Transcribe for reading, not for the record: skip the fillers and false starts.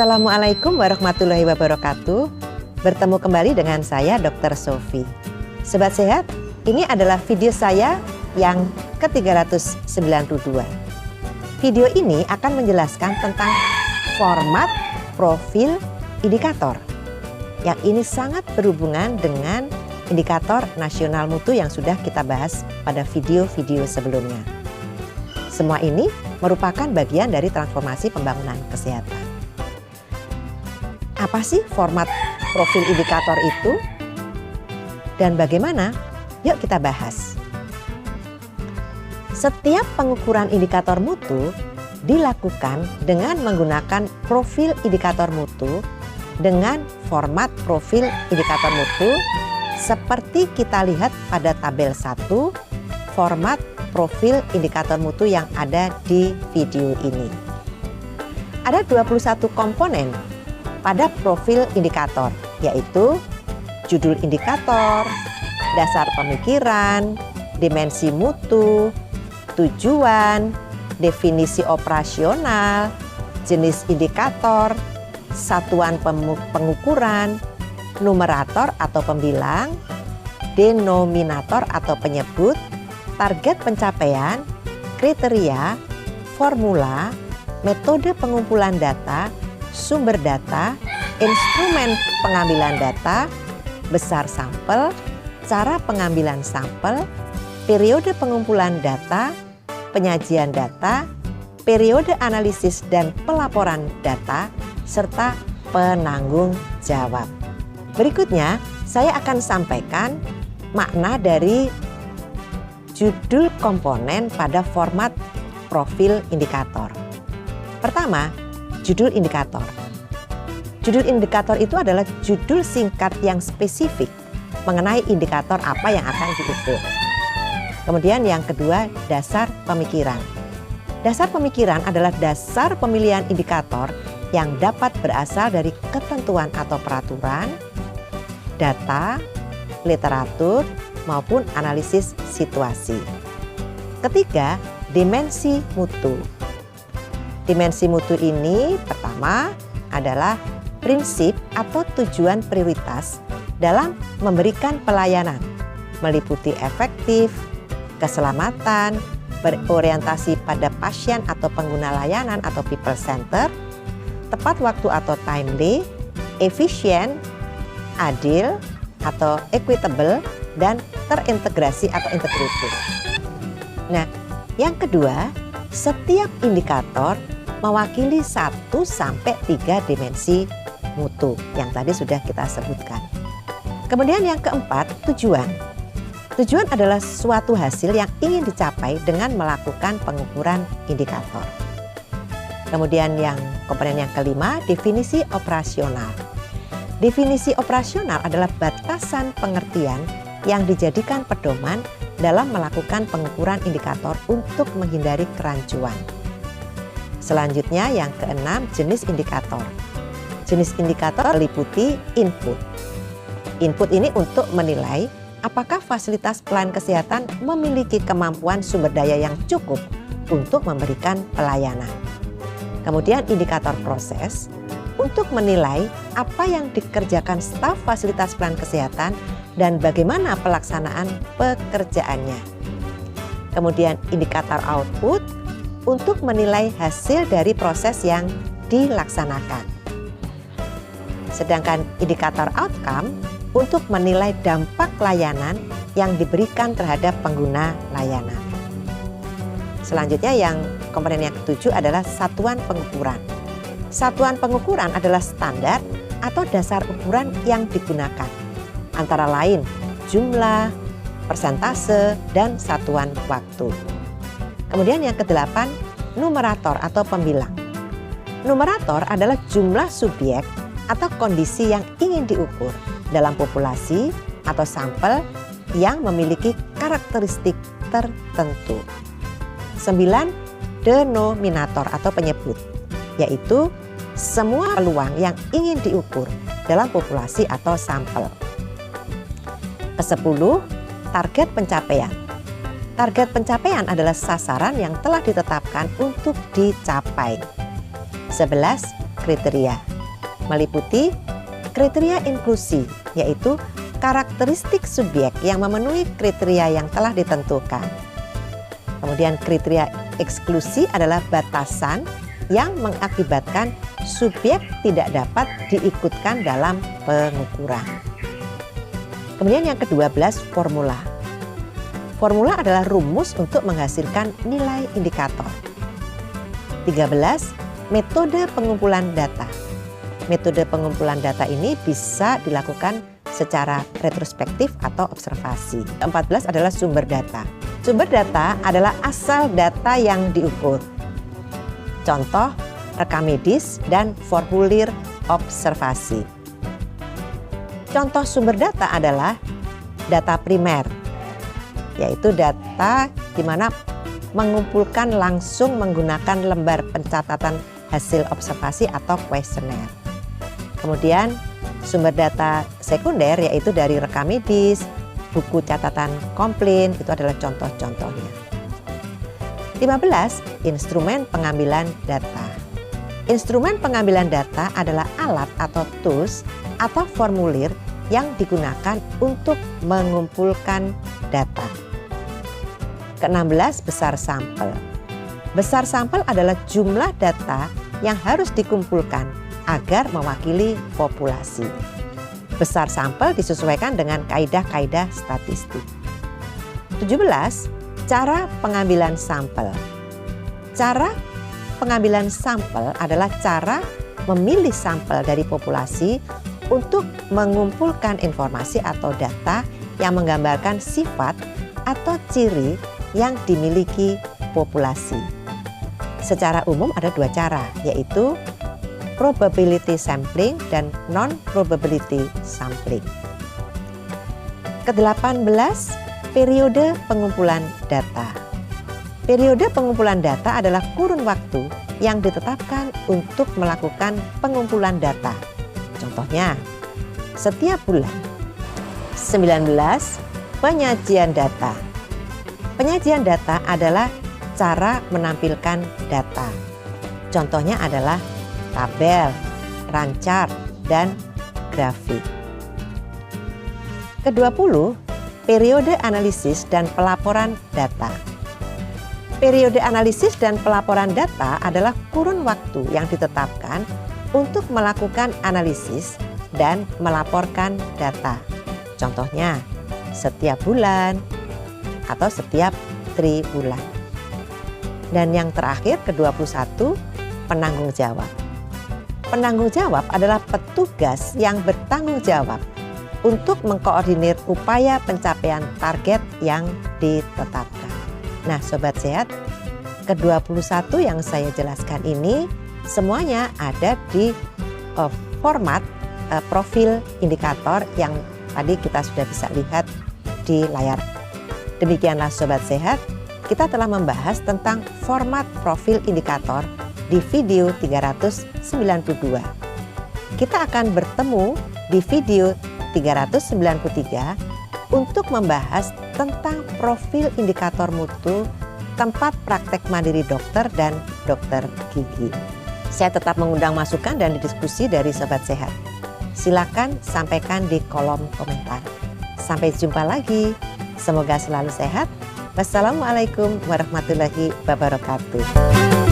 Assalamualaikum warahmatullahi wabarakatuh. Bertemu kembali dengan saya Dr. Sofi. Sobat sehat, ini adalah video saya yang ke-392. Video ini akan menjelaskan tentang format profil indikator. Yang ini sangat berhubungan dengan indikator nasional mutu yang sudah kita bahas pada video-video sebelumnya. Semua ini merupakan bagian dari transformasi pembangunan kesehatan. Apa sih format profil indikator itu? Dan bagaimana? Yuk kita bahas. Setiap pengukuran indikator mutu dilakukan dengan menggunakan profil indikator mutu dengan format profil indikator mutu seperti kita lihat pada tabel 1 format profil indikator mutu yang ada di video ini. Ada 21 komponen pada profil indikator, yaitu judul indikator, dasar pemikiran, dimensi mutu, tujuan, definisi operasional, jenis indikator, satuan pengukuran, numerator atau pembilang, denominator atau penyebut, target pencapaian, kriteria, formula, metode pengumpulan data, sumber data, instrumen pengambilan data, besar sampel, cara pengambilan sampel, periode pengumpulan data, penyajian data, periode analisis dan pelaporan data, serta penanggung jawab. Berikutnya, saya akan sampaikan makna dari judul komponen pada format profil indikator. Pertama, judul indikator. Judul indikator itu adalah judul singkat yang spesifik mengenai indikator apa yang akan diukur. Kemudian yang kedua, dasar pemikiran. Dasar pemikiran adalah dasar pemilihan indikator yang dapat berasal dari ketentuan atau peraturan, data, literatur, maupun analisis situasi. Ketiga, dimensi mutu. Dimensi mutu ini pertama adalah prinsip atau tujuan prioritas dalam memberikan pelayanan, meliputi efektif, keselamatan, berorientasi pada pasien atau pengguna layanan atau people center, tepat waktu atau timely, efisien, adil atau equitable, dan terintegrasi atau integratif. Nah, yang kedua, setiap indikator mewakili 1 sampai 3 dimensi mutu yang tadi sudah kita sebutkan. Kemudian yang keempat, tujuan. Tujuan adalah suatu hasil yang ingin dicapai dengan melakukan pengukuran indikator. Kemudian yang komponen yang kelima, definisi operasional. Definisi operasional adalah batasan pengertian yang dijadikan pedoman dalam melakukan pengukuran indikator untuk menghindari kerancuan. Selanjutnya yang keenam, jenis indikator. Jenis indikator meliputi input. Input ini untuk menilai apakah fasilitas pelayanan kesehatan memiliki kemampuan sumber daya yang cukup untuk memberikan pelayanan. Kemudian indikator proses untuk menilai apa yang dikerjakan staf fasilitas pelayanan kesehatan dan bagaimana pelaksanaan pekerjaannya. Kemudian indikator output untuk menilai hasil dari proses yang dilaksanakan. Sedangkan indikator outcome untuk menilai dampak layanan yang diberikan terhadap pengguna layanan. Selanjutnya yang komponen yang ketujuh adalah satuan pengukuran. Satuan pengukuran adalah standar atau dasar ukuran yang digunakan, antara lain jumlah, persentase, dan satuan waktu. Kemudian yang kedelapan, numerator atau pembilang. Numerator adalah jumlah subjek atau kondisi yang ingin diukur dalam populasi atau sampel yang memiliki karakteristik tertentu. 9, denominator atau penyebut, yaitu semua peluang yang ingin diukur dalam populasi atau sampel. Ke-10, target pencapaian. Target pencapaian adalah sasaran yang telah ditetapkan untuk dicapai. 11, kriteria. meliputi kriteria inklusi, yaitu karakteristik subjek yang memenuhi kriteria yang telah ditentukan. Kemudian kriteria eksklusi adalah batasan yang mengakibatkan subjek tidak dapat diikutkan dalam pengukuran. Kemudian yang ke-12, formula. Formula adalah rumus untuk menghasilkan nilai indikator. 13, metode pengumpulan data. Metode pengumpulan data ini bisa dilakukan secara retrospektif atau observasi. 14 adalah sumber data. Sumber data adalah asal data yang diukur. Contoh, rekam medis dan formulir observasi. Contoh sumber data adalah data primer, yaitu data di mana mengumpulkan langsung menggunakan lembar pencatatan hasil observasi atau kuesioner. Kemudian sumber data sekunder yaitu dari rekam medis, buku catatan komplain, itu adalah contoh-contohnya. 15. Instrumen pengambilan data. Instrumen pengambilan data adalah alat atau tools atau formulir yang digunakan untuk mengumpulkan data. Ke-16, besar sampel. Besar sampel adalah jumlah data yang harus dikumpulkan agar mewakili populasi. Besar sampel disesuaikan dengan kaidah-kaidah statistik. 17. Cara pengambilan sampel. Cara pengambilan sampel adalah cara memilih sampel dari populasi untuk mengumpulkan informasi atau data yang menggambarkan sifat atau ciri yang dimiliki populasi. Secara umum ada dua cara, yaitu probability sampling dan non-probability sampling. Ke-18, periode pengumpulan data. Periode pengumpulan data adalah kurun waktu yang ditetapkan untuk melakukan pengumpulan data. Contohnya, setiap bulan. 19, penyajian data. Penyajian data adalah cara menampilkan data. Contohnya adalah tabel, rancar, dan grafik. Ke-20, periode analisis dan pelaporan data. Periode analisis dan pelaporan data adalah kurun waktu yang ditetapkan untuk melakukan analisis dan melaporkan data. Contohnya, setiap bulan atau setiap triwulan. Dan yang terakhir, ke-21, penanggung jawab. Penanggung jawab adalah petugas yang bertanggung jawab untuk mengkoordinir upaya pencapaian target yang ditetapkan. Nah, Sobat Sehat, ke-21 yang saya jelaskan ini semuanya ada di format profil indikator yang tadi kita sudah bisa lihat di layar. Demikianlah Sobat Sehat, kita telah membahas tentang format profil indikator di video 392. Kita akan bertemu di video 393 untuk membahas tentang profil indikator mutu tempat praktek mandiri dokter dan dokter gigi. Saya tetap mengundang masukan dan diskusi dari Sobat Sehat. Silakan sampaikan di kolom komentar. Sampai jumpa lagi. Semoga selalu sehat. Wassalamualaikum warahmatullahi wabarakatuh.